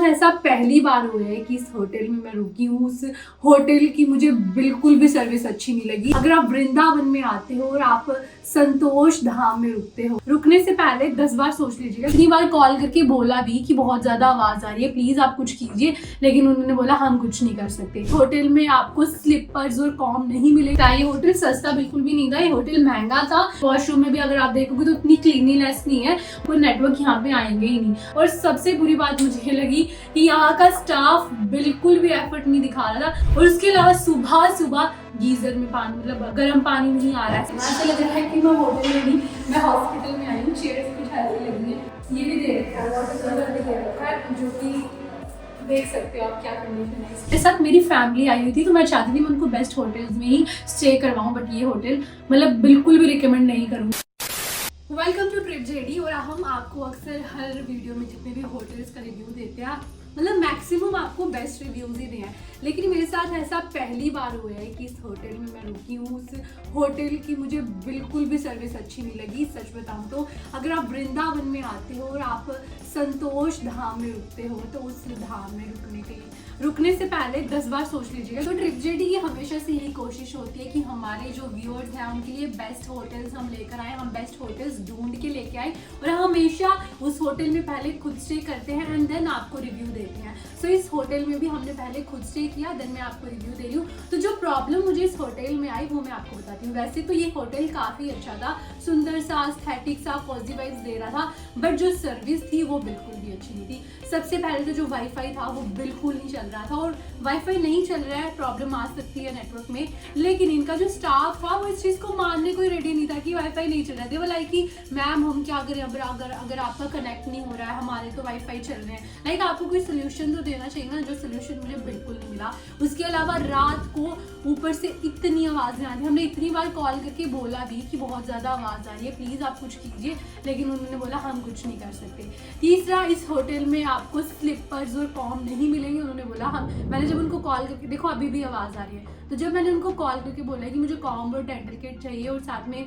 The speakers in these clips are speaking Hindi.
साथ ऐसा पहली बार हुआ है कि इस होटल में मैं रुकी हूँ। उस होटल की मुझे बिल्कुल भी सर्विस अच्छी नहीं लगी। अगर आप वृंदावन में आते हो और आप संतोष धाम में रुकते हो, रुकने से पहले 10 बार सोच लीजिएगा। इतनी बार कॉल करके बोला भी कि बहुत ज्यादा आवाज आ रही है, प्लीज आप कुछ कीजिए, लेकिन उन्होंने बोला हम कुछ नहीं कर सकते। होटल में आपको स्लीपर्स और कॉम नहीं मिलेगा। ये होटल सस्ता बिल्कुल भी नहीं था, ये होटल महंगा था। वॉशरूम में भी अगर आप देखोगे तो इतनी क्लीनिनेस नहीं है, कोई नेटवर्क यहाँ पे आएंगे ही नहीं। और सबसे बुरी बात मुझे लगी कि यहाँ का स्टाफ बिल्कुल भी एफर्ट नहीं दिखा रहा था। और उसके अलावा सुबह सुबह गीजर में पानी, मतलब गर्म पानी नहीं आ रहा है। ऐसा लग रहा है कि मैं होटल में नहीं, मैं हॉस्पिटल में आई हूँ। चेयर्स कुछ ऐसी लगी है, ये भी दे रखा है, वाटर कलर दे रखा है, जो कि देख सकते हो आप क्या कंडीशन है। इसके साथ मेरी फैमिली आई हुई थी, तो मैं चाहती थी मैं उनको बेस्ट होटल्स में ही स्टे करवाऊँ, बट ये होटल मतलब बिल्कुल भी रिकमेंड नहीं करूँगी। Welcome to trip JD. और हम आपको अक्सर हर वीडियो में जितने भी होटल्स का रिव्यू देते हैं, मतलब मैक्सिमम आपको बेस्ट रिव्यूज ही दें, लेकिन मेरे साथ ऐसा पहली बार हुआ है कि इस होटल में मैं रुकी हूँ। उस होटल की मुझे बिल्कुल भी सर्विस अच्छी नहीं लगी। सच बताऊँ तो अगर आप वृंदावन में आते हो और आप संतोष धाम में रुकते हो, तो उस धाम में रुकने से पहले 10 बार सोच लीजिएगा। तो ट्रिप जेडी की हमेशा से यही कोशिश होती है कि हमारे जो व्यूअर्स हैं उनके लिए बेस्ट होटल्स हम लेकर आए, हम बेस्ट होटल्स ढूंढ के लेके आए, और हमेशा उस होटल में पहले खुद स्टे करते हैं एंड देन आपको रिव्यू देते हैं। सो इस होटल में भी हमने पहले खुद स्टे किया, देन मैं आपको रिव्यू दे रही हूँ। तो जो प्रॉब्लम मुझे इस होटल में आई वो मैं आपको बताती हूँ। वैसे तो ये होटल काफी अच्छा था, सुंदर सा, एस्थेटिक सा, पॉजिटिव वाइब्स दे रहा था, बट जो सर्विस थी वो बिल्कुल भी अच्छी नहीं थी। सबसे पहले तो जो वाईफाई था वो बिल्कुल नहीं चल रहा था, और वाईफाई नहीं चल रहा है, प्रॉब्लम आ सकती है नेटवर्क में, लेकिन इनका जो स्टाफ था वो इस चीज को मानने को ही रेडी नहीं था कि वाईफाई नहीं चल रहा है। वो लाइक कि मैम हम क्या करें, अगर आपका कनेक्ट नहीं हो रहा है, हमारे तो वाईफाई चल रहे हैं। लाइक आपको कोई सोल्यूशन तो देना चाहिए ना, जो सोल्यूशन मुझे बिल्कुल नहीं मिला। उसके अलावा रात को ऊपर से इतनी आवाजें आ रही, हमने इतनी बार कॉल करके बोला भी कि बहुत ज्यादा आवाज आ रही है, प्लीज आप कुछ कीजिए, लेकिन उन्होंने बोला हम कुछ नहीं कर सकते। तीसरा, इस होटल में आपको स्लीपर्स और कॉम नहीं मिलेंगे। उन्होंने बोला मैंने जब उनको कॉल करके, देखो अभी भी आवाज आ रही है, तो जब मैंने उनको कॉल करके बोला कि मुझे कॉम और डेंटल किट चाहिए और साथ में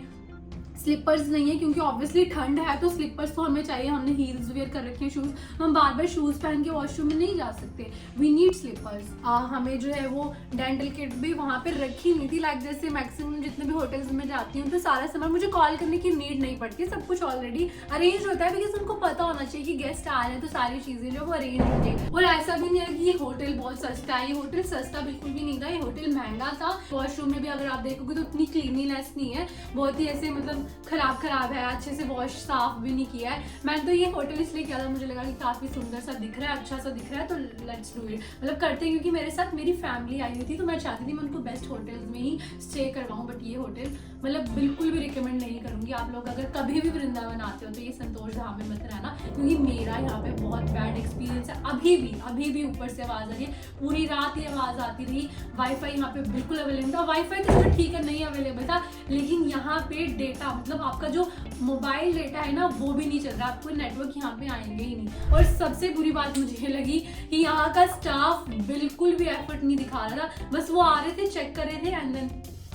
स्लीपर्स नहीं है, क्योंकि ऑब्वियसली ठंड है तो स्लीपर्स तो हमें चाहिए, हमने हील्स वेयर कर रखे हैं, शूज, हम बार बार शूज पहन के वॉशरूम में नहीं जा सकते, वी नीड स्लीपर्स। हमें जो है वो डेंटल किट भी वहाँ पे रखी नहीं थी। लाइक जैसे मैक्सिमम जितने भी होटल्स में जाती हूँ तो सारा सामान मुझे कॉल करने की नीड नहीं पड़ती, सब कुछ ऑलरेडी अरेंज होता है, बिकॉज उनको पता होना चाहिए कि गेस्ट आ रहे हैं, तो सारी चीजें जो वो अरेंज हो जाए। और ऐसा भी नहीं है कि ये होटल बहुत सस्ता है, ये होटल सस्ता बिल्कुल भी नहीं था, ये होटल महंगा था। वॉशरूम में भी अगर आप देखोगे तो उतनी क्लीनिनेस नहीं है, बहुत ही ऐसे मतलब खराब है, अच्छे से वॉश साफ भी नहीं किया है। मैंने तो ये होटल इसलिए किया था, मुझे लगा कि काफी सुंदर सा दिख रहा है, अच्छा सा दिख रहा है, तो लेट्स डू इट, मतलब करते हैं, क्योंकि मेरे साथ मेरी फैमिली आई हुई थी, तो मैं चाहती थी मैं उनको बेस्ट होटल्स में ही स्टे करवाऊँ, बट ये होटल मतलब बिल्कुल भी रिकमेंड नहीं करूंगी। आप लोग अगर कभी भी वृंदावन आते हो तो ये संतोष धाम में मत रहना, क्योंकि मेरा यहाँ पे बहुत बैड एक्सपीरियंस है। अभी भी ऊपर से आवाज आ रही है, पूरी रात ये आवाज आती रही। वाईफाई यहाँ पे बिल्कुल अवेलेबल था, वाईफाई तो ठीक है नहीं अवेलेबल था, लेकिन यहाँ पे डेटा, मतलब आपका जो मोबाइल डेटा है ना वो भी नहीं चल रहा, आपको नेटवर्क यहाँ पे आएंगे ही नहीं। और सबसे बुरी बात मुझे लगी कि यहाँ का स्टाफ बिल्कुल भी एफर्ट नहीं दिखा रहा था, बस वो आ रहे थे, चेक कर रहे थे एंड देन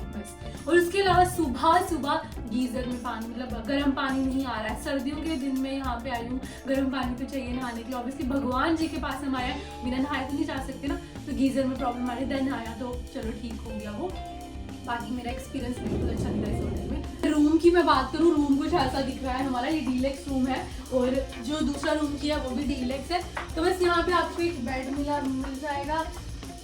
बस। और उसके अलावा सुबह सुबह गीजर में पानी, मतलब गर्म पानी नहीं आ रहा है। सर्दियों के दिन में यहाँ पे आई हूँ, गर्म पानी तो चाहिए नहाने के लिए, ऑब्वियसली भगवान जी के पास हम आए, बिना नहाए तो नहीं जा सकते ना, तो गीजर में प्रॉब्लम आ रही, देन आया तो चलो ठीक हो गया वो। बाकी मेरा एक्सपीरियंस बिल्कुल अच्छा नहीं था इस होटल में। रूम की मैं बात करूँ, रूम कुछ ऐसा दिख रहा है हमारा, ये डीलक्स रूम है, और जो दूसरा रूम किया वो भी डीलक्स है। तो बस यहाँ पे आपको एक बेड मिल जाएगा।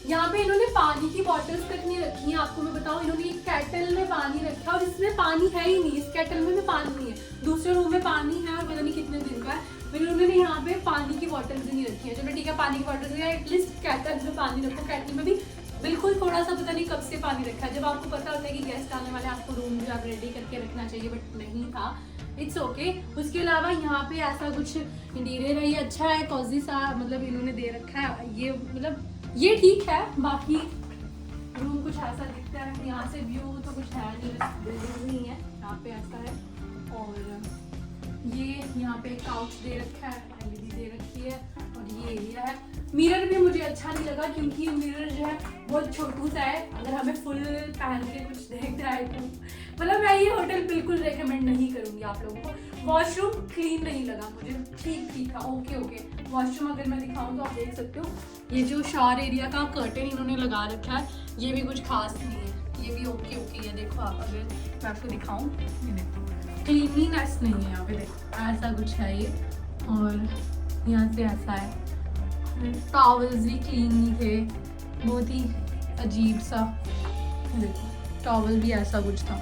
यहाँ पे इन्होंने पानी की बॉटल्स तक नहीं रखी है, आपको मैं बताऊँ, इन्होंने एक केटल में पानी रखा और इसमें पानी है ही नहीं, इस केटल में भी पानी नहीं है, दूसरे रूम में पानी है और पता नहीं कितने दिन का है, फिर इन्होंने यहाँ पे पानी की बॉटल्स नहीं रखी है। चलो ठीक है, पानी की बॉटल्स एटलीस्ट केटल में पानी रखो, केटल में भी बिल्कुल थोड़ा सा पता नहीं कब से पानी रखा है, जब आपको पता होता है कि गेस्ट आने वाले, आपको रूम जो आप रेडी करके रखना चाहिए, बट नहीं था। It's okay. उसके अलावा यहाँ पे ऐसा कुछ इंटीरियर है, ये अच्छा है, कॉजी सा मतलब इन्होंने दे रखा है, ये मतलब ये ठीक है। बाकी रूम कुछ ऐसा दिखता है, यहाँ से व्यू तो कुछ है नहीं, बिल्डिंग नहीं है, यहाँ पे ऐसा है। और ये यहाँ पे काउच दे रखा है, एलईडी दे रखी है, और ये एरिया है। मिरर भी मुझे अच्छा नहीं लगा, क्योंकि मिरर जो है बहुत छोटू सा है, अगर हमें फुल पहन के कुछ देखना है तो मतलब मैं ये होटल बिल्कुल रेकमेंड नहीं करूंगी आप लोगों को। वॉशरूम क्लीन नहीं लगा मुझे, ठीक था, ओके वॉशरूम अगर मैं दिखाऊं तो आप देख सकते हो, ये जो शावर एरिया का कर्टन इन्होंने लगा रखा है, ये भी कुछ खास नहीं है, ये भी ओके ओके है। देखो आप, अगर मैं आपको दिखाऊं, ये देखो क्लीनलीनेस नहीं है यहाँ पे, देखो ऐसा कुछ है ये, और यहाँ से ऐसा है, टॉवल्स भी क्लीन नहीं थे, बहुत ही अजीब सा, देखो टॉवल भी ऐसा कुछ था,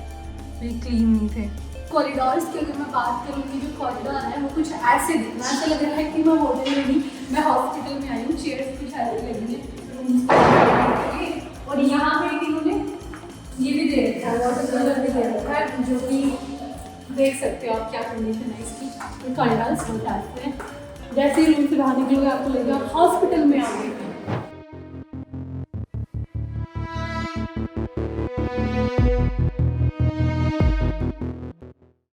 ये क्लीन नहीं थे। कॉरिडोर्स की अगर मैं बात करूँगी, जो कॉरिडोर है वो कुछ ऐसे दिखना, ऐसा लग रहा है कि मैं होटल में नहीं, मैं हॉस्पिटल में आई हूँ। चेयर्स कुछ ऐसे लगी है, और यहाँ पे इन्होंने ये भी दे रखा है, वाटर कूलर भी दे रखा है, जो कि देख सकते हो आप क्या कंडीशन है इसकी। कॉरिडोर्स बहुत ऐसे हैं, जैसे ही रूम से बाहर निकलोगे आपको लगेगा हॉस्पिटल में आ गए।